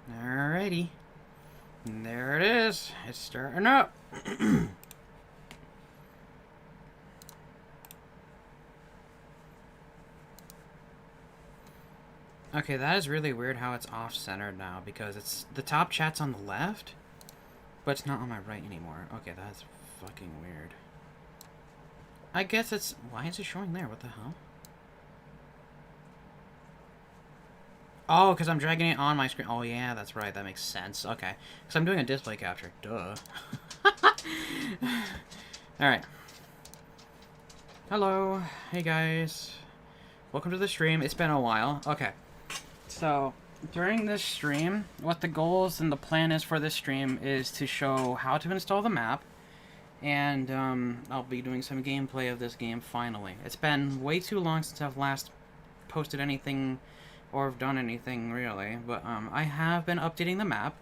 Alrighty. There it is. It's starting up. Okay, that is really weird how it's off-centered now, because it's the top chat's on the left, but it's not on my right anymore. Okay, that's fucking weird. I guess it's... Why is it showing there? What the hell? Oh, because I'm dragging it on my screen. Oh, yeah, that's right. That makes sense. Okay. Because I'm doing a display capture. Duh. Alright. Hello. Hey, guys. Welcome to the stream. It's been a while. Okay. So, during this stream, what the goals and the plan is for this stream is to show how to install the map. And, I'll be doing some gameplay of this game, finally. It's been way too long since I've last posted anything or done anything, really. But, I have been updating the map.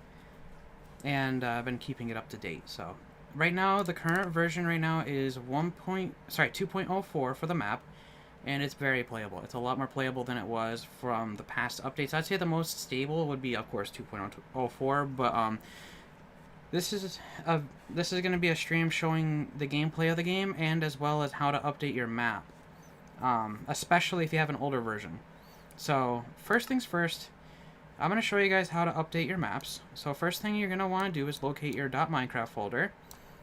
And, I've been keeping it up to date, so... Right now, the current version right now is 2.04 for the map. And it's very playable. It's a lot more playable than it was from the past updates. I'd say the most stable would be, of course, 2.04, but, this is going to be a stream showing the gameplay of the game, and as well as how to update your map, especially if you have an older version. So, first things first, I'm going to show you guys how to update your maps. So, first thing you're going to want to do is locate your .minecraft folder,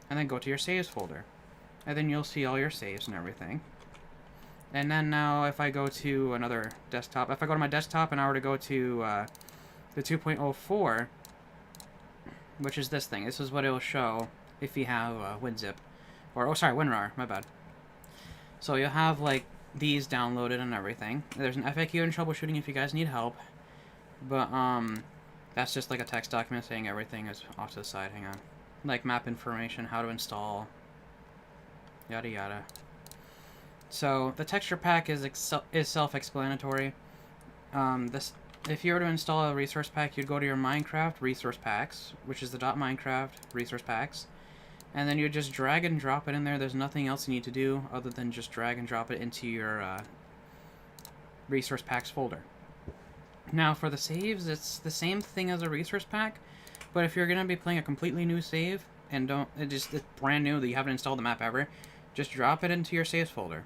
and then go to your saves folder. And then you'll see all your saves and everything. And then now, if I go to another desktop, if I go to my desktop and I were to go to the 2.04, which is this thing, this is what it will show if you have WinZip, or, oh, sorry, WinRAR, my bad. So you'll have, like, these downloaded and everything. There's an FAQ and troubleshooting if you guys need help, but, that's just like a text document saying everything is off to the side, hang on. Like map information, how to install, yada yada. So, the texture pack is self-explanatory. If you were to install a resource pack, you'd go to your Minecraft resource packs, which is the .minecraft resource packs, and then you just drag and drop it in there. There's nothing else you need to do other than just drag and drop it into your resource packs folder. Now, for the saves, it's the same thing as a resource pack, but if you're going to be playing a completely new save, and it's brand new that you haven't installed the map ever, just drop it into your saves folder.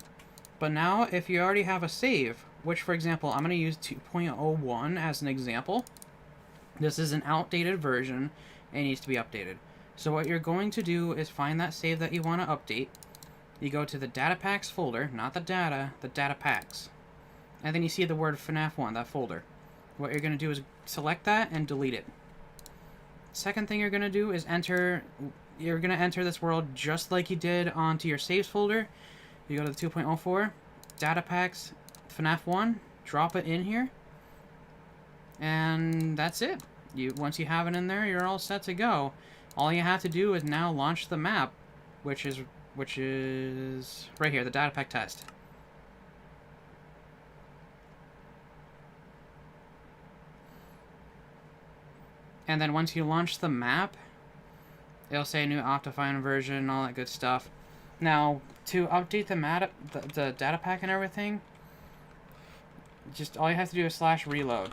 But now, if you already have a save, which, for example, I'm going to use 2.01 as an example. This is an outdated version, and it needs to be updated. So what you're going to do is find that save that you want to update. You go to the data packs folder, not the data packs. And then you see the word FNAF 1, that folder. What you're going to do is select that and delete it. Second thing you're going to do is you're going to enter this world just like you did onto your saves folder. You go to the 2.04, data packs, FNAF 1, drop it in here, and that's it. Once you have it in there, you're all set to go. All you have to do is now launch the map, which is right here, the data pack test. And then once you launch the map, it'll say new Optifine version, all that good stuff. Now, to update the map, the data pack and everything, just all you have to do is /reload.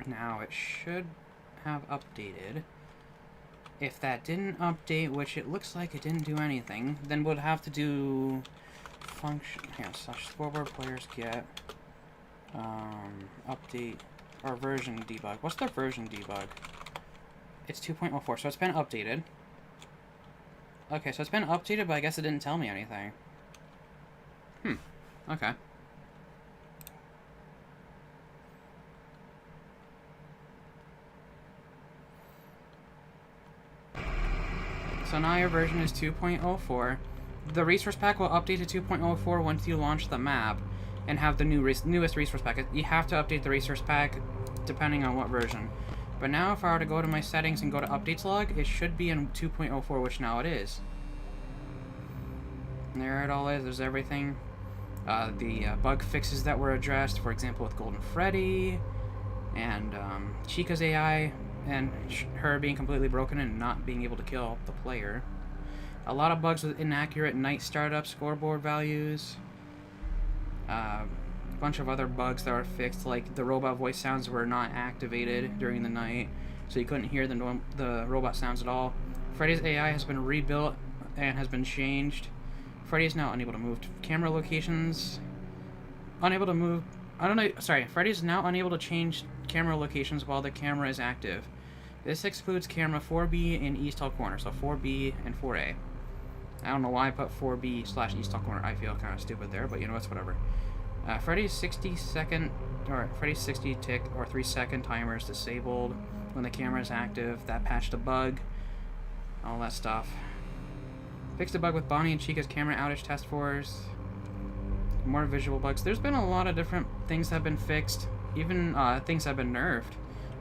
Now, it should have updated. If that didn't update, which it looks like it didn't do anything, then we'll have to do function, /scoreboard players get update or version debug. What's the version debug? It's 2.04, so it's been updated. Okay, so it's been updated, but I guess it didn't tell me anything. Okay. So now your version is 2.04. The resource pack will update to 2.04 once you launch the map and have the newest resource pack. You have to update the resource pack depending on what version. But now if I were to go to my settings and go to updates log, it should be in 2.04, which now it is. And there it all is. There's everything. The bug fixes that were addressed, for example, with Golden Freddy, and Chica's AI, and her being completely broken and not being able to kill the player. A lot of bugs with inaccurate night startup scoreboard values. bunch of other bugs that were fixed, like the robot voice sounds were not activated during the night, so you couldn't hear the robot sounds at all. Freddy's AI has been rebuilt and has been changed. Freddy is now unable to move camera locations. Unable to move... I don't know... Sorry, Freddy is now unable to change camera locations while the camera is active. This excludes camera 4B and East Hall Corner, so 4B and 4A. I don't know why I put 4B/East Hall Corner. I feel kind of stupid there, but you know, it's whatever. Freddy's 60 tick or 3-second timer is disabled when the camera is active. That patched a bug. All that stuff. Fixed a bug with Bonnie and Chica's camera outage test force. More visual bugs. There's been a lot of different things that have been fixed. Even things that have been nerfed.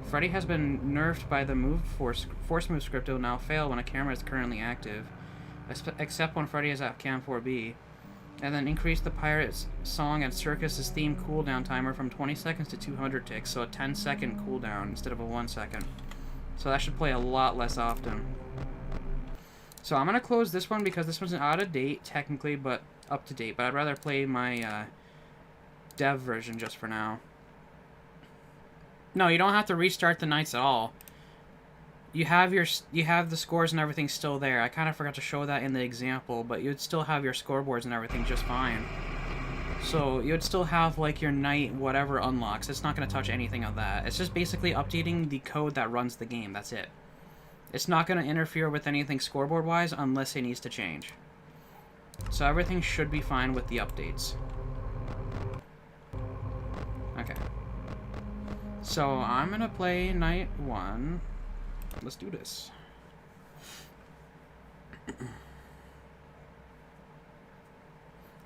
Freddy has been nerfed by the force move script. It will now fail when a camera is currently active, except when Freddy is at cam 4B. And then increase the Pirate's Song and Circus's theme cooldown timer from 20 seconds to 200 ticks, so a 10-second cooldown instead of a 1 second. So that should play a lot less often. So I'm going to close this one because this one's out of date, technically, but up to date. But I'd rather play my dev version just for now. No, you don't have to restart the nights at all. You have the scores and everything still there. I kind of forgot to show that in the example, but you'd still have your scoreboards and everything just fine. So you'd still have like your night whatever unlocks. It's not going to touch anything of that. It's just basically updating the code that runs the game. That's it. It's not going to interfere with anything scoreboard wise unless it needs to change. So everything should be fine with the updates. Okay. So I'm going to play night 1. Let's do this.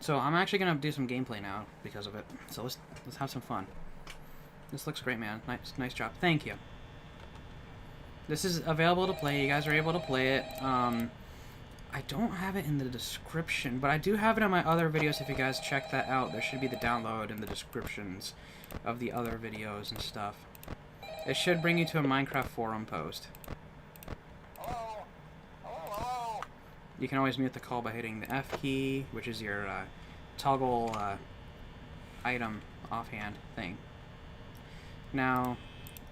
So I'm actually gonna do some gameplay now because of it. So let's have some fun. This looks great, man. Nice job. Thank you. This is available to play. You guys are able to play it. I don't have it in the description, but I do have it in my other videos. If you guys check that out, there should be the download in the descriptions of the other videos and stuff. It should bring you to a Minecraft forum post. You can always mute the call by hitting the F key, which is your toggle item offhand thing. Now,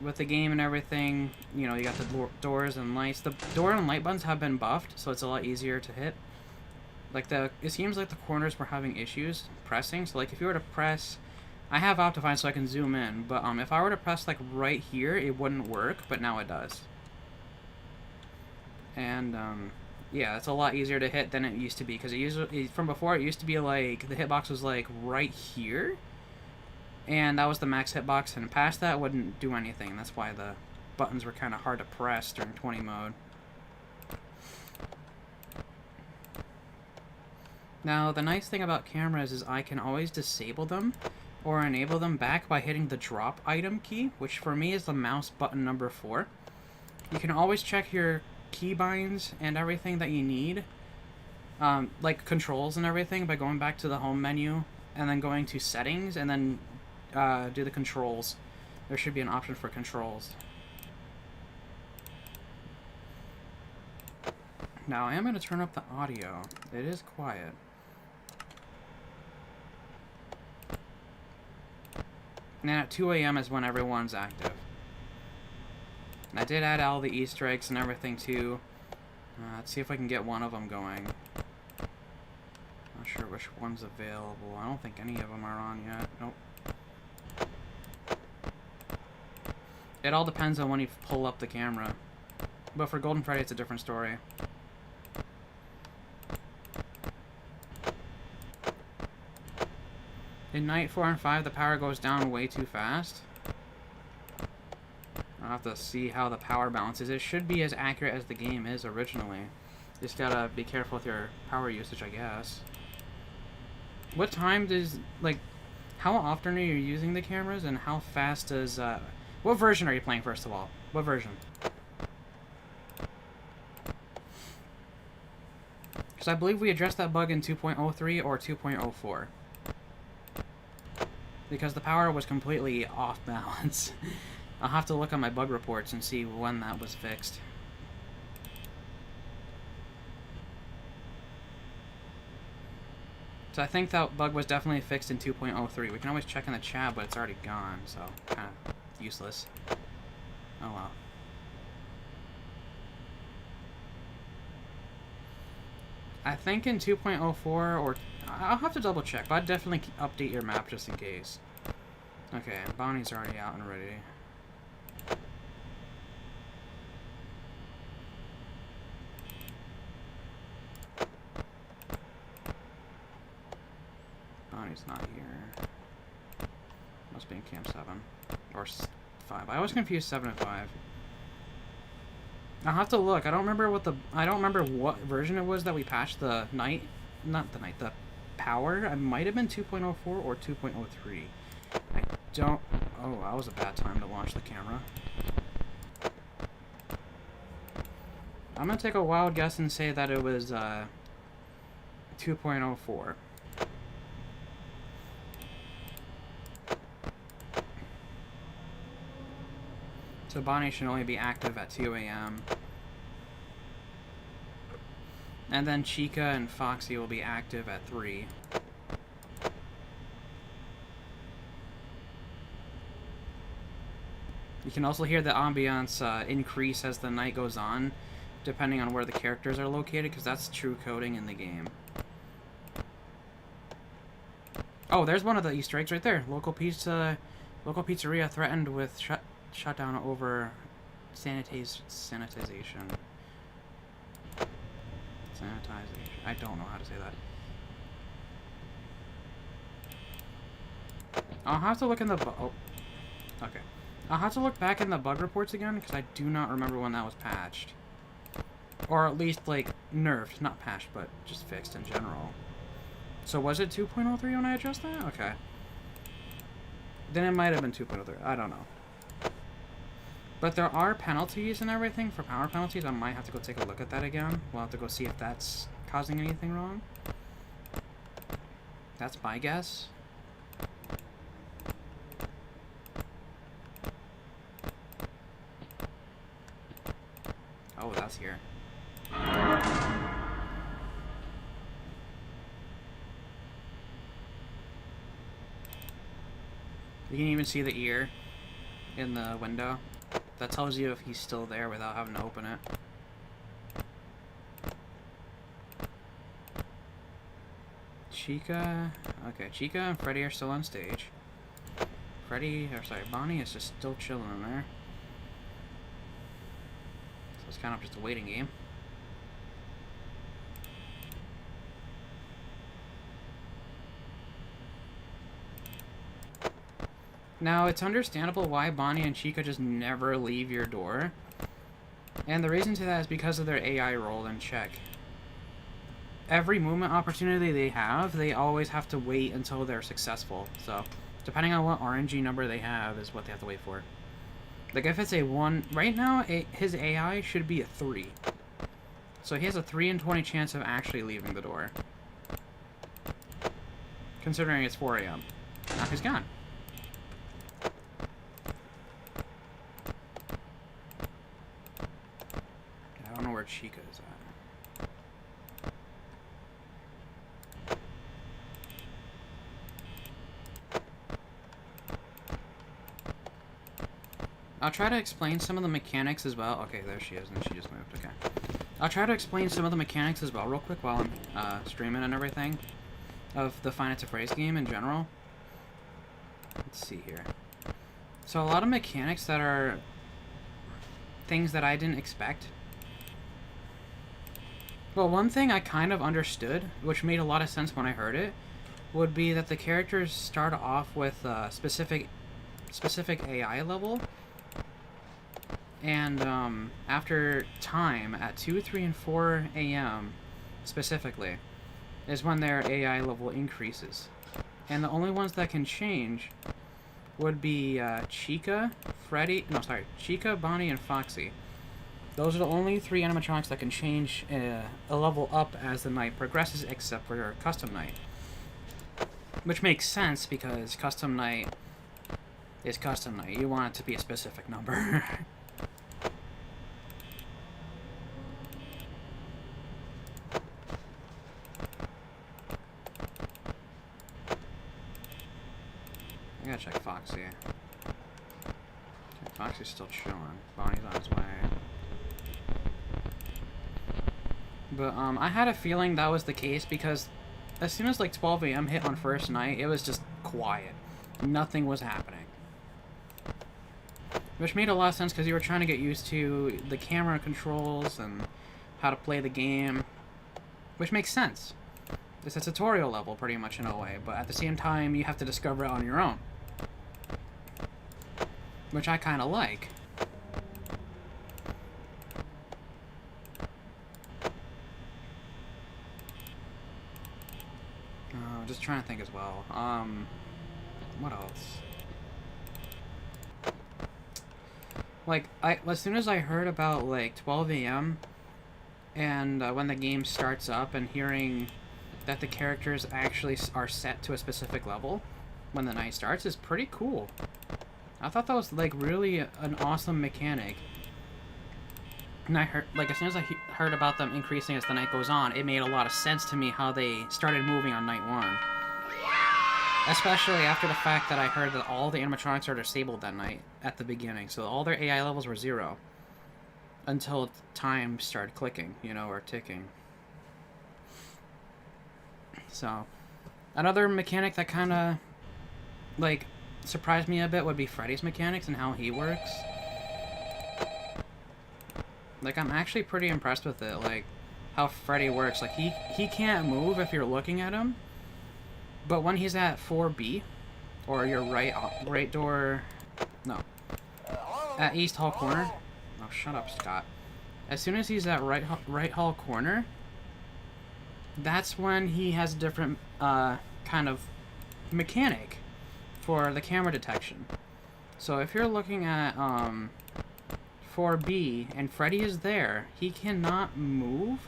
with the game and everything, you know, you got the doors and lights. The door and light buttons have been buffed, so it's a lot easier to hit. Like it seems like the corners were having issues pressing. So like if you were to press... I have Optifine so I can zoom in, but if I were to press like right here, it wouldn't work, but now it does. And yeah, it's a lot easier to hit than it used to be, because from before it used to be like the hitbox was like right here, and that was the max hitbox, and past that wouldn't do anything. That's why the buttons were kind of hard to press during 20 mode. Now, the nice thing about cameras is I can always disable them or enable them back by hitting the drop item key, which for me is the mouse button number 4. You can always check your keybinds and everything that you need, like controls and everything, by going back to the home menu and then going to settings and then do the controls. There should be an option for controls. Now I am going to turn up the audio. It is quiet. And at 2 AM is when everyone's active. And I did add all the Easter eggs and everything too. Let's see if I can get one of them going. Not sure which one's available. I don't think any of them are on yet. Nope. It all depends on when you pull up the camera. But for Golden Freddy, it's a different story. In night 4 and 5, the power goes down way too fast. I'll have to see how the power balances. It should be as accurate as the game is originally. Just gotta be careful with your power usage, I guess. What time does, like, how often are you using the cameras, and how fast does, what version are you playing, first of all? What version? Because I believe we addressed that bug in 2.03 or 2.04. Because the power was completely off balance. I'll have to look on my bug reports and see when that was fixed. So I think that bug was definitely fixed in 2.03. We can always check in the chat, but it's already gone, so kind of useless. Oh well. I think in 2.04 or... I'll have to double check, but I'd definitely update your map just in case. Okay, Bonnie's already out and ready. Bonnie's not here. Must be in Camp 7. Or 5. I always confuse 7 and 5. I'll have to look. I don't remember what version it was that we patched the night. Not the night, the power. It might have been 2.04 or 2.03. I don't... Oh, that was a bad time to launch the camera. I'm gonna take a wild guess and say that it was 2.04. So Bonnie should only be active at 2 a.m. And then Chica and Foxy will be active at 3. You can also hear the ambiance increase as the night goes on, depending on where the characters are located, because that's true coding in the game. Oh, there's one of the Easter eggs right there. Local pizzeria threatened with shutdown over sanitization. I don't know how to say that. I'll have to look in the okay. I'll have to look back in the bug reports again, because I do not remember when that was patched. Or at least, like, nerfed. Not patched, but just fixed in general. So was it 2.03 when I adjust that? Okay. Then it might have been 2.03. I don't know. But there are penalties and everything for power penalties. I might have to go take a look at that again. We'll have to go see if that's causing anything wrong. That's my guess. Oh, that's here. You can even see the ear in the window. That tells you if he's still there without having to open it. Chica... Okay, Chica and Freddy are still on stage. Bonnie is just still chilling in there. So it's kind of just a waiting game. Now, it's understandable why Bonnie and Chica just never leave your door. And the reason to that is because of their AI role and check. Every movement opportunity they have, they always have to wait until they're successful. So, depending on what RNG number they have is what they have to wait for. Like, if it's a 1... Right now, his AI should be a 3. So he has a 3 in 20 chance of actually leaving the door. Considering it's 4 a.m. Now he's gone. I don't know where Chica is at. I'll try to explain some of the mechanics as well. Okay, there she is, and she just moved. Okay. I'll try to explain some of the mechanics as well real quick while I'm streaming and everything of the Five Nights at Freddy's game in general. Let's see here. So a lot of mechanics that are things that I didn't expect. Well, one thing I kind of understood, which made a lot of sense when I heard it, would be that the characters start off with a specific AI level. And after time, at 2, 3, and 4 a.m. specifically, is when their AI level increases. And the only ones that can change would be Chica, Chica, Bonnie, and Foxy. Those are the only 3 animatronics that can change a level up as the night progresses, except for Custom Night. Which makes sense, because Custom Night is Custom Night. You want it to be a specific number. Foxy's still chilling. Bonnie's on his way. But, I had a feeling that was the case because as soon as, like, 12 a.m. hit on first night, it was just quiet. Nothing was happening. Which made a lot of sense because you were trying to get used to the camera controls and how to play the game. Which makes sense. It's a tutorial level, pretty much, in a way. But at the same time, you have to discover it on your own. Which I kind of like. Just trying to think as well. What else? Like, as soon as I heard about, like, 12 a.m. and when the game starts up and hearing that the characters actually are set to a specific level when the night starts is pretty cool. I thought that was, like, really an awesome mechanic. And I heard, like, as soon as I heard about them increasing as the night goes on, it made a lot of sense to me how they started moving on night one. Especially after the fact that I heard that all the animatronics are disabled that night at the beginning. So all their AI levels were 0. Until time started clicking, you know, or ticking. So, another mechanic that kind of, like, surprised me a bit would be Freddy's mechanics and how he works. Like, I'm actually pretty impressed with it, like, how Freddy works. Like, he can't move if you're looking at him, but when he's at 4B, or your right door, no, at East Hall Corner, oh, shut up, Scott. As soon as he's at right hall corner, that's when he has a different, kind of mechanic for the camera detection. So if you're looking at, 4B, and Freddy is there, he cannot move.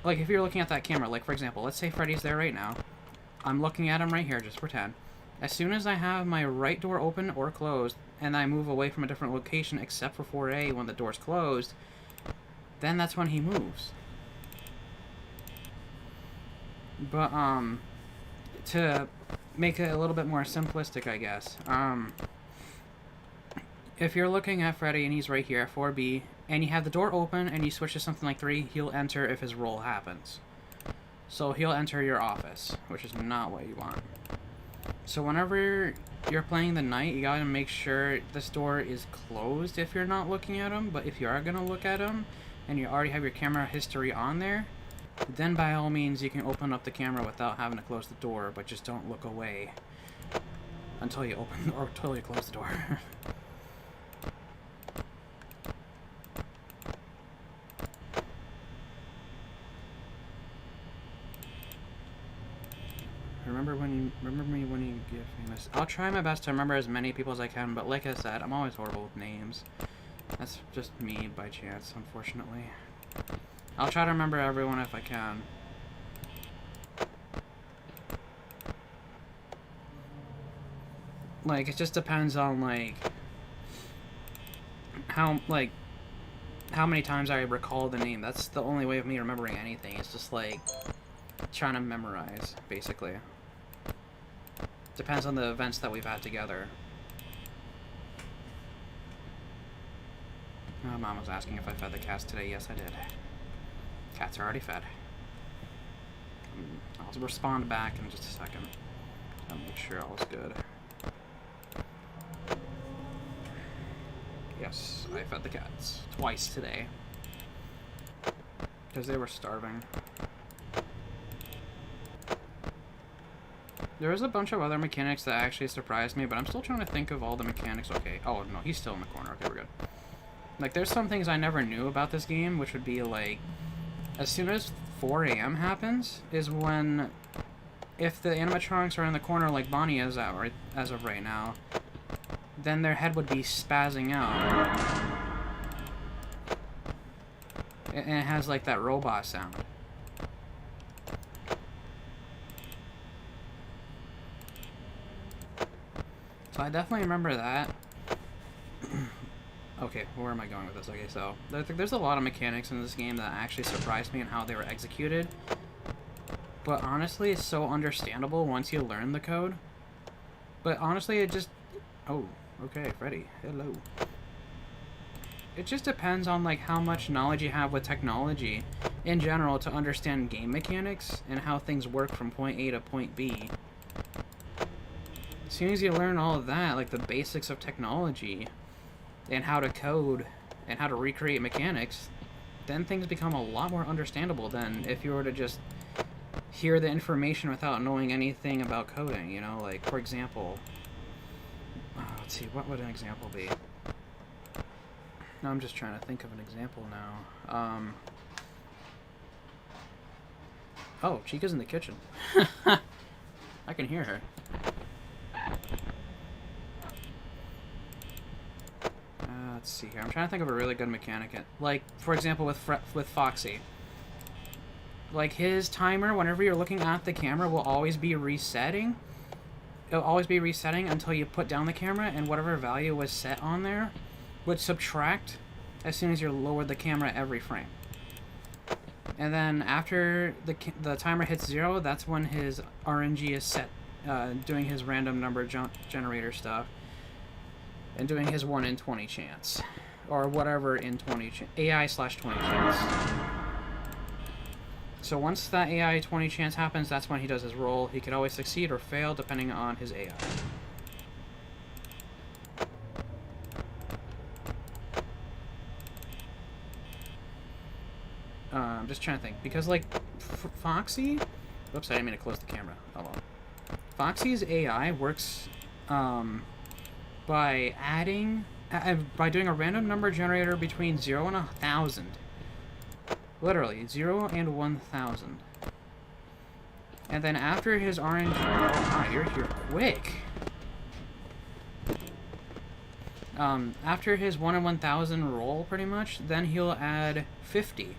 Like, if you're looking at that camera, like, for example, let's say Freddy's there right now. I'm looking at him right here, just pretend. As soon as I have my right door open or closed, and I move away from a different location except for 4A when the door's closed, then that's when he moves. But, to make it a little bit more simplistic, I guess, if you're looking at Freddy and he's right here at 4B, and you have the door open and you switch to something like 3, he'll enter if his roll happens. So he'll enter your office, which is not what you want. So whenever you're playing the night, you gotta make sure this door is closed if you're not looking at him, but if you are gonna look at him, and you already have your camera history on there, then by all means you can open up the camera without having to close the door, but just don't look away until you open or until you close the door. Remember me when you get famous. I'll try my best to remember as many people as I can, but like I said, I'm always horrible with names. That's just me by chance, unfortunately. I'll try to remember everyone if I can. Like, it just depends on, like, how many times I recall the name. That's the only way of me remembering anything. It's just, like, trying to memorize, basically. Depends on the events that we've had together. Oh, Mom was asking if I fed the cats today. Yes, I did. Cats are already fed. I'll respond back in just a second. I'll make sure all is good. Yes, I fed the cats. Twice today. Because they were starving. There was a bunch of other mechanics that actually surprised me, but I'm still trying to think of all the mechanics. Okay. Oh, no, he's still in the corner. Okay, we're good. Like, there's some things I never knew about this game, which would be, like, as soon as 4 a.m. happens, is when, if the animatronics are in the corner like Bonnie is as of right now, then their head would be spazzing out. And it has, like, that robot sound. So I definitely remember that. Okay, where am I going with this? Okay, so there's a lot of mechanics in this game that actually surprised me in how they were executed. But honestly, it's so understandable once you learn the code. But honestly, it just... Oh, okay, Freddy. Hello. It just depends on, like, how much knowledge you have with technology in general to understand game mechanics and how things work from point A to point B. As soon as you learn all of that, like the basics of technology and how to code and how to recreate mechanics, then things become a lot more understandable than if you were to just hear the information without knowing anything about coding, you know? Like, for example... let's see, what would an example be? No, I'm just trying to think of an example now. Oh, Chica's in the kitchen. I can hear her. Let's see here. I'm trying to think of a really good mechanic. Like, for example, with Foxy. Like, his timer, whenever you're looking at the camera, will always be resetting. It'll always be resetting until you put down the camera, and whatever value was set on there would subtract as soon as you lowered the camera every frame. And then after the timer hits 0, that's when his RNG is set, doing his random number generator stuff, and doing his 1 in 20 chance, or whatever in 20 AI/20 chance. So once that AI 20 chance happens, that's when he does his roll. He could always succeed or fail depending on his AI. I'm just trying to think, because like Foxy, whoops, I didn't mean to close the camera. Hold on. Foxy's AI works by adding, by doing a random number generator between 0 and 1,000. Literally, 0 and 1,000. And then after his RNG... Oh, you're here quick. After his 1 in 1,000 roll, pretty much, then he'll add 50.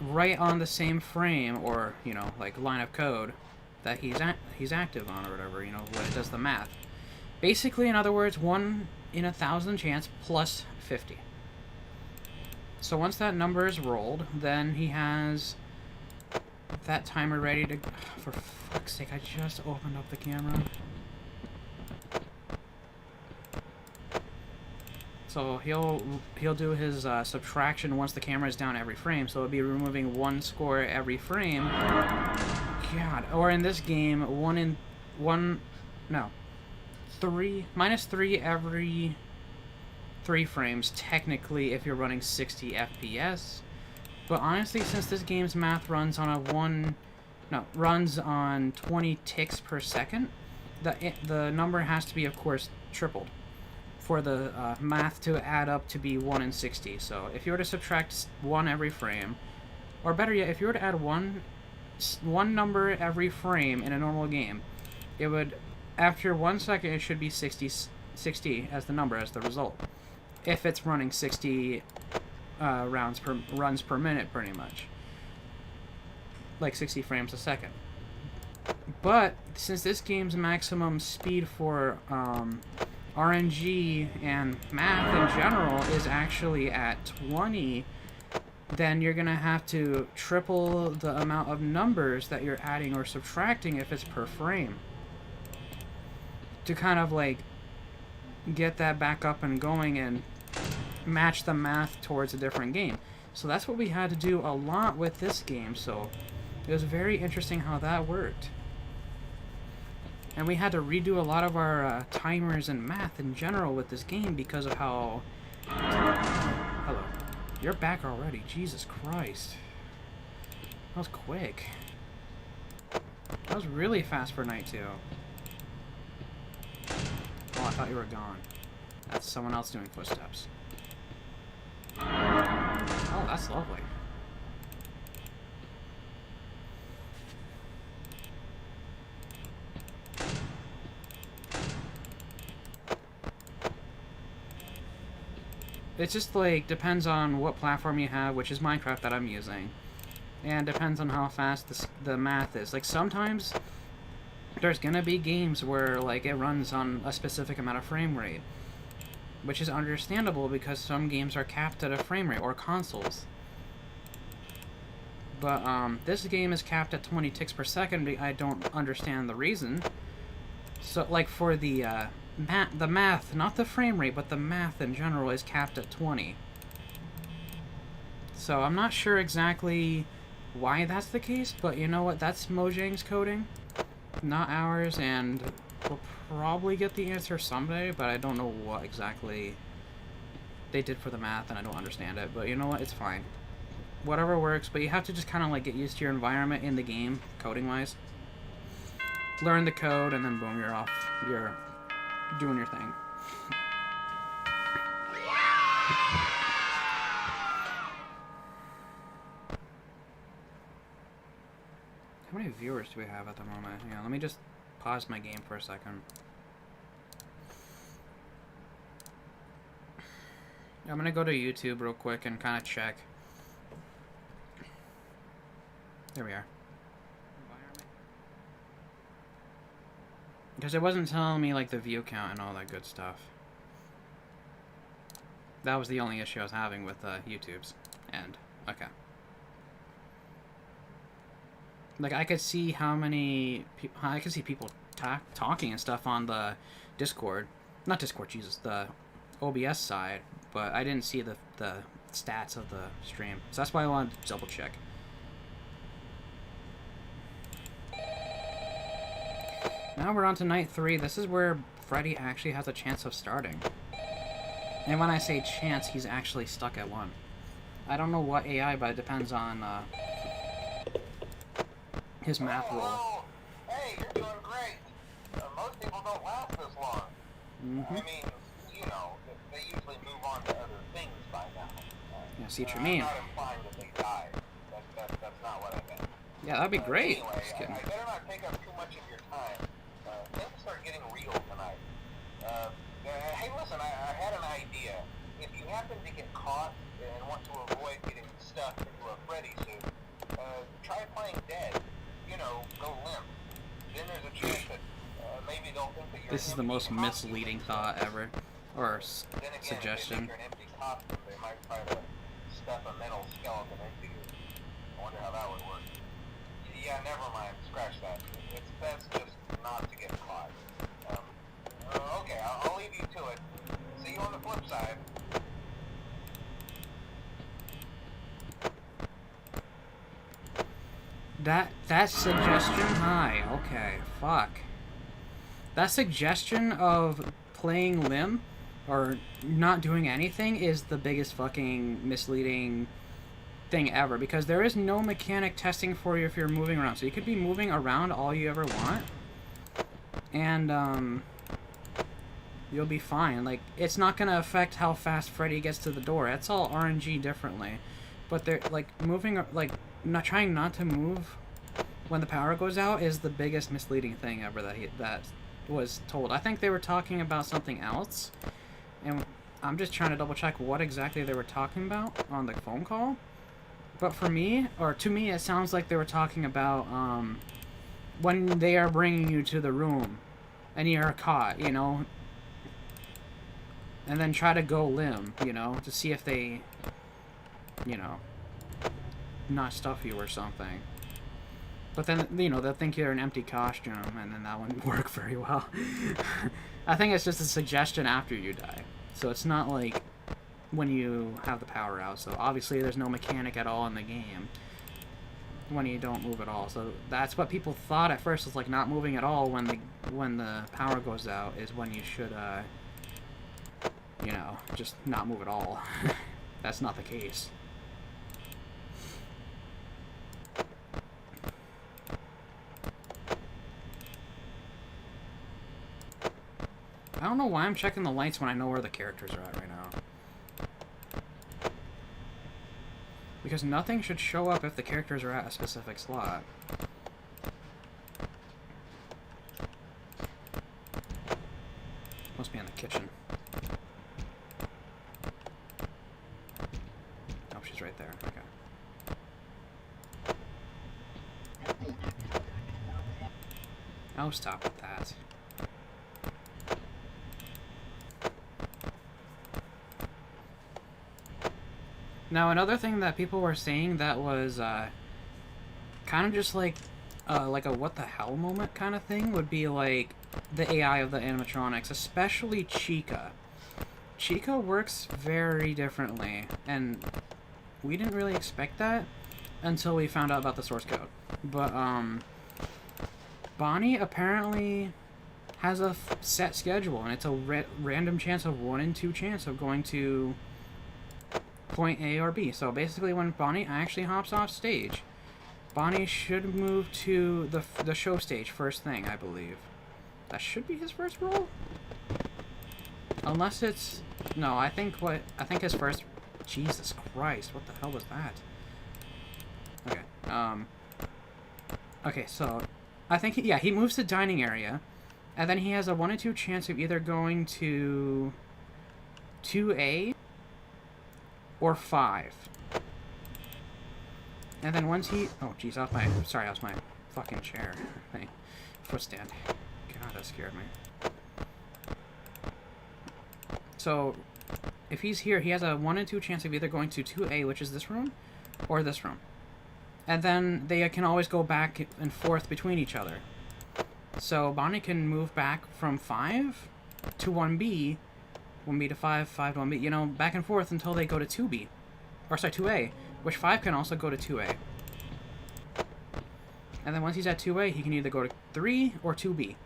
Right on the same frame, or, you know, like, line of code that he's active on, or whatever, you know, when it does the math. Basically, in other words, 1 in 1,000 chance plus 50. So once that number is rolled, then he has that timer ready to... For fuck's sake, I just opened up the camera. So he'll do his subtraction once the camera is down every frame, so it'll be removing 1 score every frame. God, or in this game, minus 3 every 3 frames, technically, if you're running 60 FPS. But honestly, since this game's math runs on runs on 20 ticks per second, the number has to be, of course, tripled for the math to add up to be 1 in 60. So if you were to subtract 1 every frame, or better yet, if you were to add one number every frame in a normal game, it would, after 1 second, it should be 60 as the number, as the result. If it's running 60 runs per minute, pretty much. Like 60 frames a second. But since this game's maximum speed for RNG and math in general is actually at 20, then you're gonna have to triple the amount of numbers that you're adding or subtracting if it's per frame, to kind of like get that back up and going and match the math towards a different game. So that's what we had to do a lot with this game, so it was very interesting how that worked. And we had to redo a lot of our timers and math in general with this game because of how... Hello. You're back already. Jesus Christ. That was quick. That was really fast for night 2. Oh, I thought you were gone. That's someone else doing footsteps. Oh, that's lovely. It just, like, depends on what platform you have, which is Minecraft that I'm using. And depends on how fast the math is. Like, sometimes there's gonna be games where, like, it runs on a specific amount of frame rate. Which is understandable because some games are capped at a frame rate, or consoles. But, this game is capped at 20 ticks per second. I don't understand the reason. So, like, for the math, not the frame rate, but the math in general is capped at 20. So I'm not sure exactly why that's the case, but you know what? That's Mojang's coding, not ours, and we'll probably get the answer someday, but I don't know what exactly they did for the math, and I don't understand it. But you know what? It's fine. Whatever works, but you have to just kind of like get used to your environment in the game, coding-wise. Learn the code, and then boom, you're off. You're doing your thing. How many viewers do we have at the moment? Yeah, let me just pause my game for a second. I'm gonna go to YouTube real quick and kind of check. There we are. Because it wasn't telling me like the view count and all that good stuff. That was the only issue I was having with YouTube's end. Okay. Like, I could see how many people... I could see people talking and stuff on the Discord. Not Discord, Jesus. The OBS side. But I didn't see the stats of the stream. So that's why I wanted to double check. Now we're on to night 3. This is where Freddy actually has a chance of starting. And when I say chance, he's actually stuck at 1. I don't know what AI, but it depends on... his math roll. Hey, you're doing great. Most people don't last this long. I mean, you know, they usually move on to other things by now. Yeah, see what you mean. I'm not implying that they die. That's not what I meant. Yeah, that'd be great. Anyway, Just kidding. I better not take up too much of your time. Things start getting real tonight. Hey, listen, I had an idea. If you happen to get caught and want to avoid getting stuck into a Freddy suit, try playing dead. You know, go limp. Then there's a chance that maybe they'll think that you're This is the most misleading thought ever. Or suggestion. If you're an empty costume, they might try to stuff a mental skeleton into you. I wonder how that would work. Yeah, never mind. Scratch that. It's best just not to get caught. Okay, I'll leave you to it. See you on the flip side. That suggestion, hi, okay, fuck. That suggestion of playing limb, or not doing anything, is the biggest fucking misleading thing ever, because there is no mechanic testing for you if you're moving around. So you could be moving around all you ever want, and, you'll be fine. Like, it's not gonna affect how fast Freddy gets to the door. That's all RNG differently. But they're, like, moving, like, not trying not to move when the power goes out is the biggest misleading thing ever that was told. I think they were talking about something else, and I'm just trying to double check what exactly they were talking about on the phone call. But for me, or to me, it sounds like they were talking about when they are bringing you to the room and you're caught, you know, and then try to go limb, you know, to see if they, you know, not stuff you or something. But then, you know, they'll think you're an empty costume, and then that wouldn't work very well. I think it's just a suggestion after you die. So it's not like when you have the power out. So obviously there's no mechanic at all in the game when you don't move at all. So that's what people thought at first, was like not moving at all when the power goes out is when you should, you know, just not move at all. That's not the case. I don't know why I'm checking the lights when I know where the characters are at right now. Because nothing should show up if the characters are at a specific slot. Must be in the kitchen. Oh, she's right there. Okay. Oh, stop with that. Now, another thing that people were saying that was kind of just like a what the hell moment kind of thing would be like the AI of the animatronics, especially Chica. Chica works very differently, and we didn't really expect that until we found out about the source code. But, Bonnie apparently has a set schedule, and it's a random chance of 1 in 2 chance of going to point A or B. So basically when Bonnie actually hops off stage, Bonnie should move to the show stage first thing, I believe. That should be his first roll? Unless it's... No, I think his first... Jesus Christ, what the hell was that? Okay, okay, so... I think, he moves to dining area, and then he has a 1 in 2 chance of either going to 2A or 5. And then once he... Oh, jeez, that was my fucking chair thing. Footstand. God, that scared me. So, if he's here, he has a 1 in 2 chance of either going to 2A, which is this room, or this room. And then they can always go back and forth between each other. So Bonnie can move back from 5 to 1B, 1B to 5, 5 to 1B, you know, back and forth until they go to 2B. Or, sorry, 2A, which 5 can also go to 2A. And then once he's at 2A, he can either go to 3 or 2B.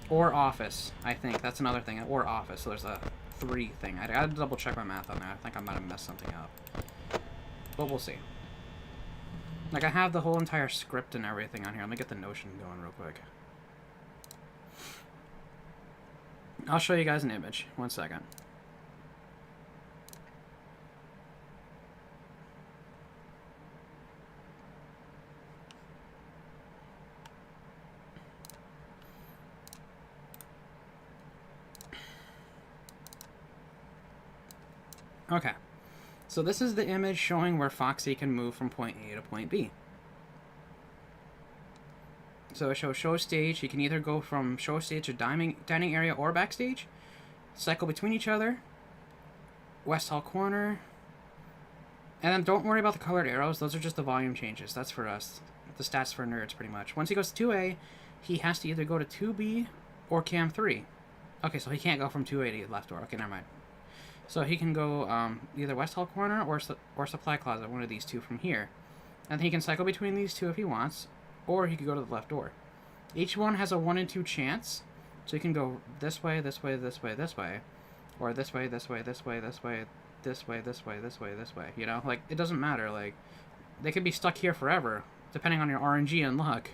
Or office, I think. That's another thing. Or office. So there's a 3 thing. I gotta double check my math on that. I think I might have messed something up. But we'll see. Like, I have the whole entire script and everything on here. Let me get the Notion going real quick. I'll show you guys an image. 1 second. Okay, so this is the image showing where Foxy can move from point A to point B. So it shows show stage. He can either go from show stage to dining area or backstage, cycle between each other, West Hall corner, and then don't worry about the colored arrows. Those are just the volume changes. That's for us. The stats for nerds, pretty much. Once he goes to 2A, he has to either go to 2B or Cam 3. Okay, so he can't go from 2A to left door. Okay, never mind. So he can go either West Hall corner or supply closet, one of these two from here. And he can cycle between these two if he wants, or he could go to the left door. Each one has a 1 in 2 chance, so you can go this way, this way, this way, this way, or this way, this way, this way, this way, this way, this way, this way, this way. You know, like, it doesn't matter. Like, they could be stuck here forever, depending on your RNG and luck.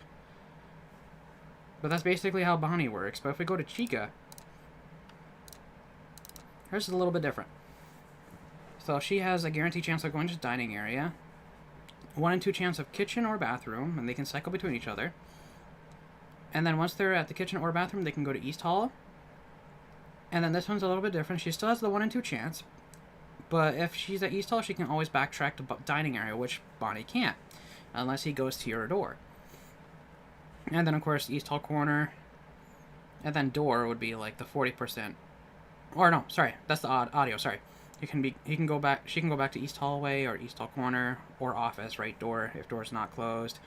But that's basically how Bonnie works. But if we go to Chica, hers is a little bit different. So she has a guaranteed chance of going to dining area, 1 in 2 chance of kitchen or bathroom, and they can cycle between each other. And then once they're at the kitchen or bathroom, they can go to East Hall. And then this one's a little bit different. She still has the 1 in 2 chance, but if she's at East Hall, she can always backtrack to dining area, which Bonnie can't, unless he goes to your door. And then, of course, East Hall corner, and then door would be like the 40%. Or no, sorry, that's the audio. Sorry, she can go back to East Hallway or East Hall corner or office, right door if door's not closed,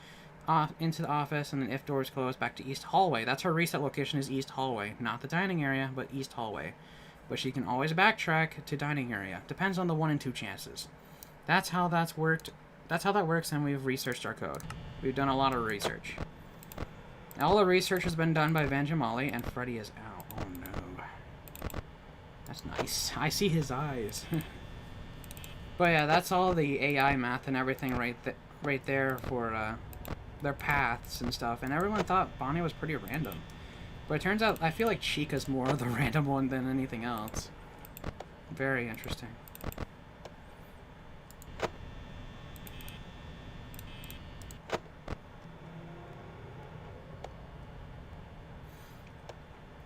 into the office, and then if door's closed, back to East Hallway. That's her reset location, is East Hallway, not the dining area, but East Hallway. But she can always backtrack to dining area. Depends on the 1 in 2 chances. That's how that's worked. That's how that works, and we've researched our code. We've done a lot of research. All the research has been done by Vanjamali, and Freddy is out. Oh no. That's nice. I see his eyes. But yeah, that's all the AI math and everything right there for their paths and stuff. And everyone thought Bonnie was pretty random. But it turns out I feel like Chica's more of the random one than anything else. Very interesting.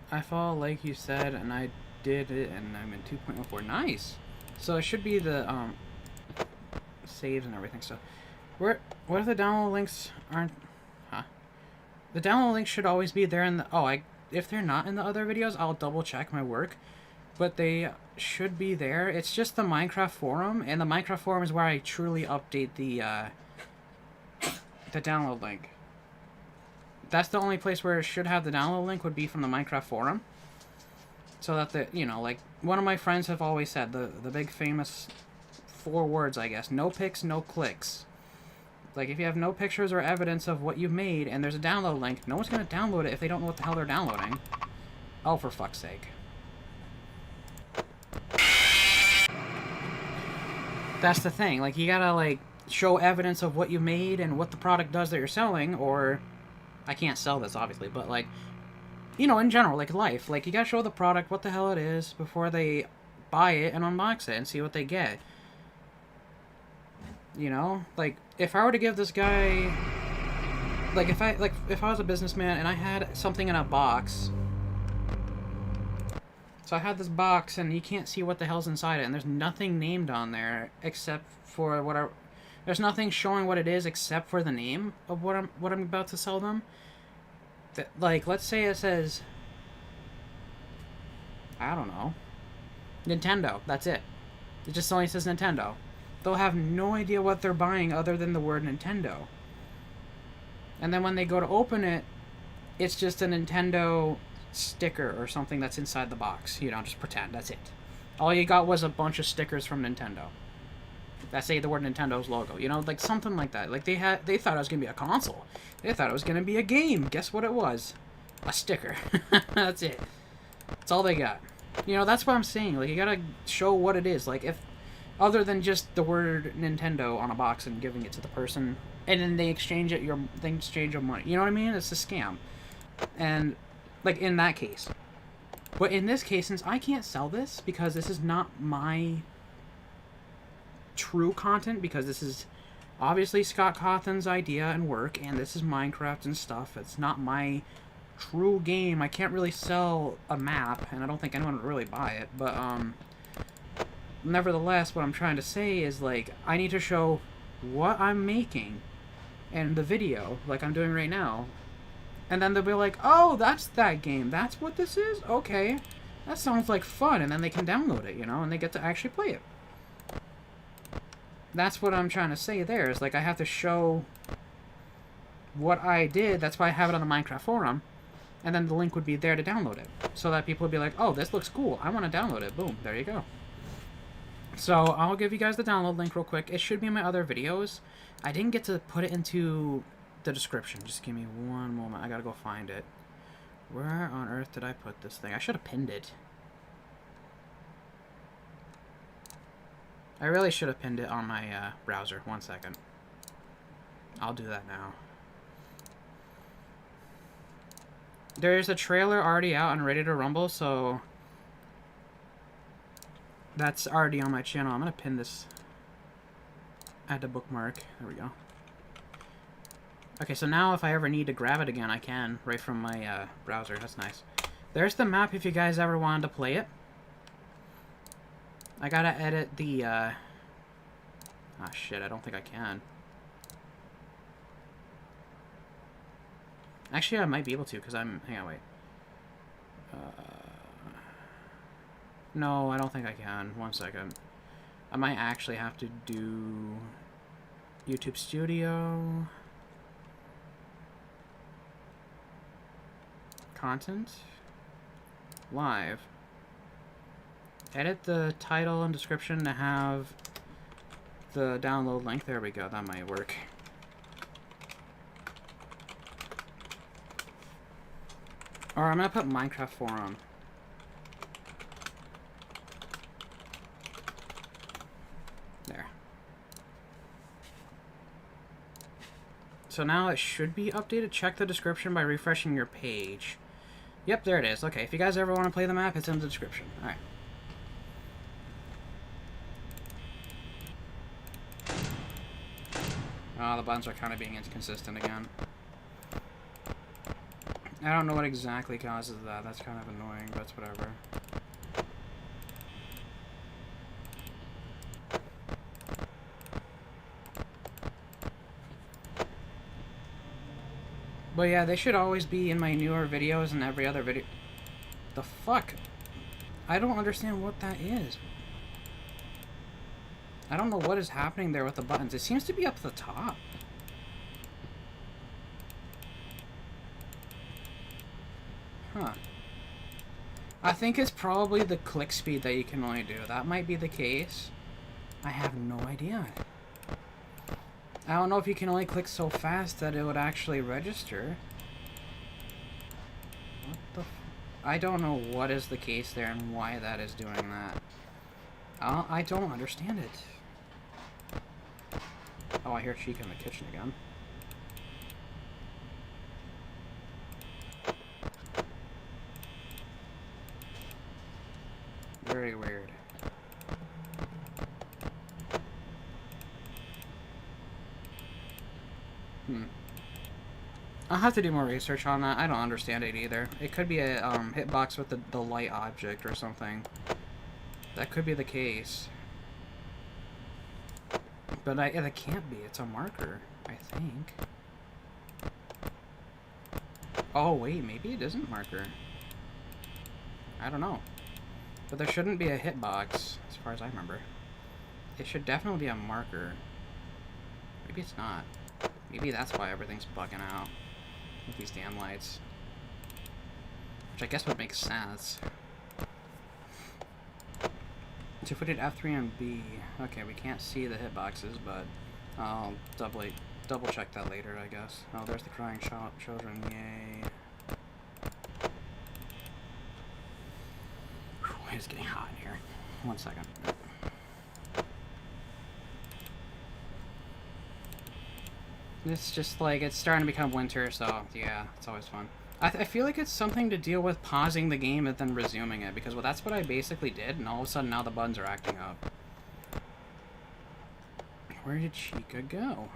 I fall like you said, and I did it, and I'm in 2.04. Nice! So it should be the saves and everything. So what if the download links aren't... Huh? The download links should always be there in the... if they're not in the other videos, I'll double check my work. But they should be there. It's just the Minecraft forum, and the Minecraft forum is where I truly update the download link. that's the only place where it should have the download link would be from the Minecraft forum. So that the, you know, like, one of my friends have always said, the big famous 4 words, I guess, no pics, no clicks. Like, if you have no pictures or evidence of what you've made and there's a download link, no one's going to download it if they don't know what the hell they're downloading. Oh, for fuck's sake. That's the thing. Like, you gotta, like, show evidence of what you made and what the product does that you're selling, or... I can't sell this, obviously, but, like, you know, in general, like, life. Like, you gotta show the product what the hell it is before they buy it and unbox it and see what they get. You know? Like, if I were to give this guy... Like, if I was a businessman and I had something in a box... So I had this box, and you can't see what the hell's inside it, and there's nothing named on there except for what I... There's nothing showing what it is except for the name of what I'm about to sell them. That, like, let's say it says... I don't know. Nintendo. That's it. It just only says Nintendo. They'll have no idea what they're buying other than the word Nintendo. And then when they go to open it, it's just a Nintendo sticker or something that's inside the box. You know, just pretend. That's it. All you got was a bunch of stickers from Nintendo that say the word Nintendo's logo. You know, like something like that. Like they thought it was gonna be a console. They thought it was gonna be a game. Guess what it was? A sticker. That's it. That's all they got. You know, that's what I'm saying. Like, you gotta show what it is. Like, if other than just the word Nintendo on a box and giving it to the person, and then they exchange your money. You know what I mean? It's a scam. And like in that case. But in this case, since I can't sell this because this is not my true content, because this is obviously Scott Cawthon's idea and work, and this is Minecraft and stuff. It's not my true game. I can't really sell a map, and I don't think anyone would really buy it. But nevertheless, what I'm trying to say is, like, I need to show what I'm making in the video, like I'm doing right now. And then they'll be like, oh, that's that game. That's what this is? Okay. That sounds like fun. And then they can download it, you know, and they get to actually play it. That's what I'm trying to say there, is like I have to show what I did. That's why I have it on the Minecraft forum. And then the link would be there to download it. So that people would be like, oh, this looks cool. I want to download it. Boom. There you go. So I'll give you guys the download link real quick. It should be in my other videos. I didn't get to put it into the description. Just give me one moment. I gotta go find it. Where on earth did I put this thing? I should have pinned it. I really should have pinned it on my browser. 1 second. I'll do that now. There's a trailer already out and ready to rumble, so that's already on my channel. I'm gonna pin this. Add to bookmark. There we go. Okay, so now if I ever need to grab it again, I can, right from my browser. That's nice. There's the map if you guys ever wanted to play it. I gotta edit the, ah, shit, I don't think I can. Actually, I might be able to, because hang on, wait. No, I don't think I can. 1 second. I might actually have to do YouTube Studio. Content. Live. Edit the title and description to have the download link. There we go. That might work. Or I'm going to put Minecraft forum. There. So now it should be updated. Check the description by refreshing your page. Yep, there it is. Okay, if you guys ever want to play the map, it's in the description. Alright. Oh, the buttons are kind of being inconsistent again. I don't know what exactly causes that. That's kind of annoying, but it's whatever. But yeah, they should always be in my newer videos and every other video. The fuck? I don't understand what that is. I don't know what is happening there with the buttons. It seems to be up the top. Huh. I think it's probably the click speed that you can only do. That might be the case. I have no idea. I don't know if you can only click so fast that it would actually register. What the f... I don't know what is the case there and why that is doing that. I don't understand it. Oh, I hear Chica in the kitchen again. Very weird. I'll have to do more research on that. I don't understand it either. It could be a hitbox with the light object or something. That could be the case. But it can't be. It's a marker, I think. Oh, wait. Maybe it isn't marker. I don't know. But there shouldn't be a hitbox, as far as I remember. It should definitely be a marker. Maybe it's not. Maybe that's why everything's bugging out with these damn lights. Which I guess would make sense. So if we did F3 and B, okay, we can't see the hitboxes, but I'll double check that later, I guess. Oh, there's the crying children, yay. Whew, it's getting hot in here. 1 second. It's just like, it's starting to become winter, so yeah, it's always fun. I feel like it's something to deal with pausing the game and then resuming it, because well, that's what I basically did, and all of a sudden now the buttons are acting up. Where did Chica go?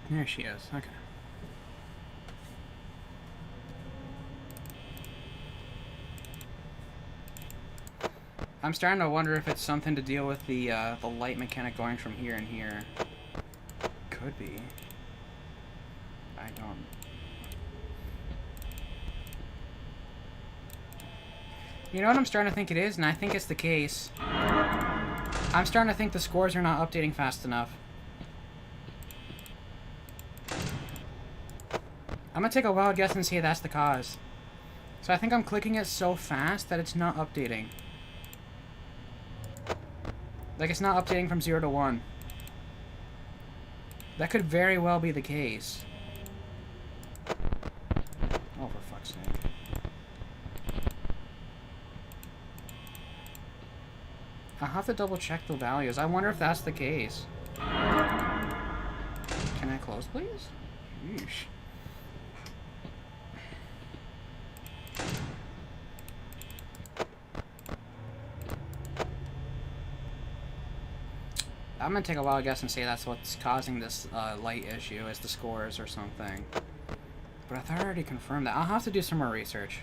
There she is, okay. I'm starting to wonder if it's something to deal with the light mechanic going from here and here. Could be. I don't... You know what I'm starting to think it is, and I think it's the case. I'm starting to think the scores are not updating fast enough. I'm gonna take a wild guess and say that's the cause. So I think I'm clicking it so fast that it's not updating. Like, it's not updating from 0 to 1. That could very well be the case. Oh, for fuck's sake. I'll have to double check the values. I wonder if that's the case. Can I close, please? Yeesh. I'm gonna take a wild guess and say that's what's causing this light issue, is the scores or something. But I thought I already confirmed that. I'll have to do some more research.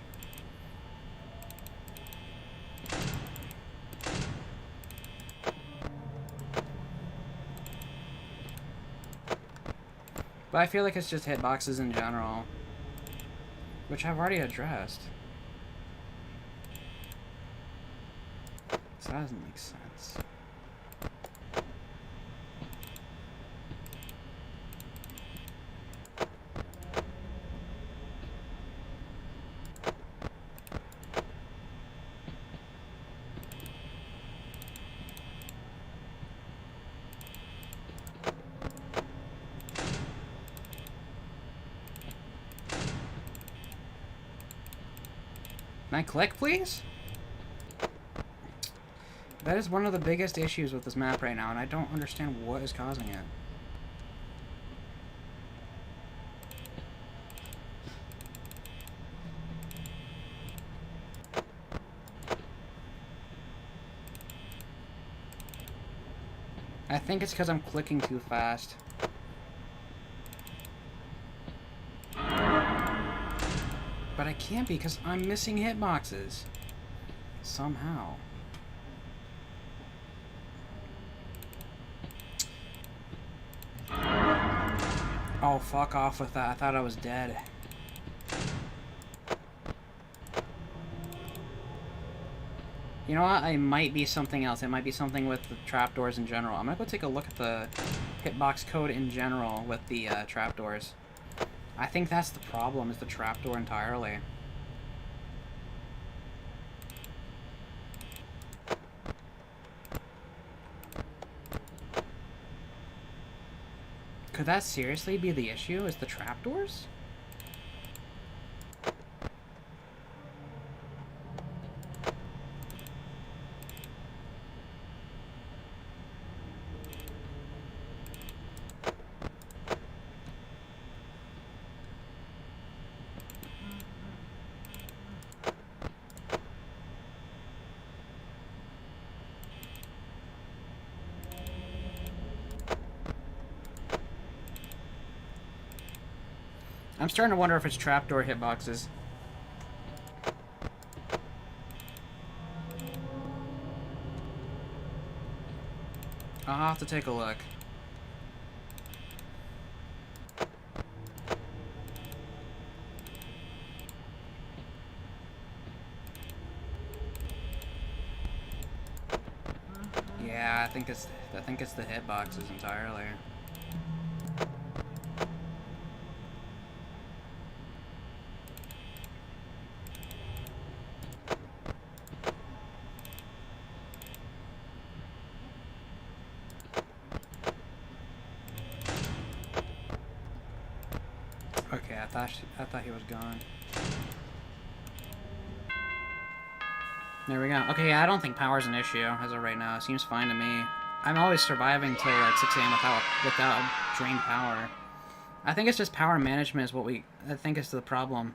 But I feel like it's just hitboxes in general, which I've already addressed. So that doesn't make sense. Can I click, please? That is one of the biggest issues with this map right now, and I don't understand what is causing it. I think it's because I'm clicking too fast. But I can't be because I'm missing hitboxes. Somehow. Oh, fuck off with that. I thought I was dead. You know what? It might be something else. It might be something with the trapdoors in general. I'm gonna go take a look at the hitbox code in general with the trapdoors. I think that's the problem, is the trapdoor entirely. Could that seriously be the issue, is the trapdoors? I'm starting to wonder if it's trapdoor hitboxes. I'll have to take a look. Yeah, I think it's the hitboxes entirely. Okay, I thought he was gone. There we go. Okay, yeah, I don't think power's an issue as of right now. It seems fine to me. I'm always surviving till like 6 a.m. without drained power. I think it's just power management is I think is the problem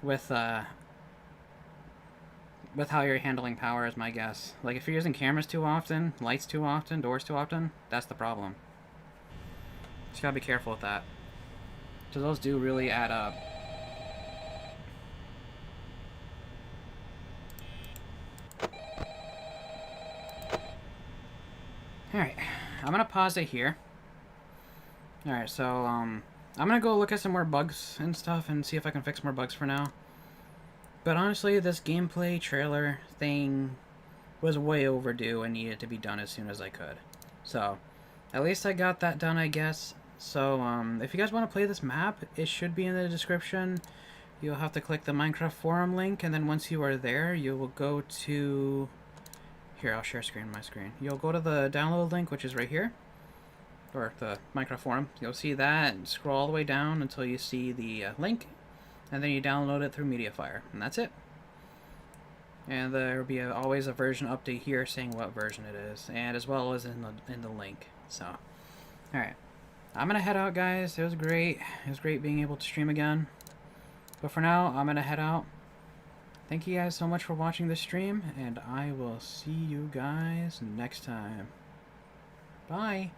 with how you're handling power is my guess. Like if you're using cameras too often, lights too often, doors too often, that's the problem. Just gotta be careful with that. So those do really add up. Alright, I'm gonna pause it here. Alright, so, I'm gonna go look at some more bugs and stuff and see if I can fix more bugs for now. But honestly, this gameplay trailer thing was way overdue and needed to be done as soon as I could. So, at least I got that done, I guess. So, if you guys want to play this map, it should be in the description. You'll have to click the Minecraft forum link, and then once you are there, you will go to... Here, I'll share my screen. You'll go to the download link, which is right here. Or the Minecraft forum. You'll see that, and scroll all the way down until you see the link, and then you download it through MediaFire, and that's it. And there will be always a version update here saying what version it is, and as well as in the link. So, alright. I'm gonna head out, guys. It was great. It was great being able to stream again. But for now, I'm gonna head out. Thank you guys so much for watching this stream, and I will see you guys next time. Bye!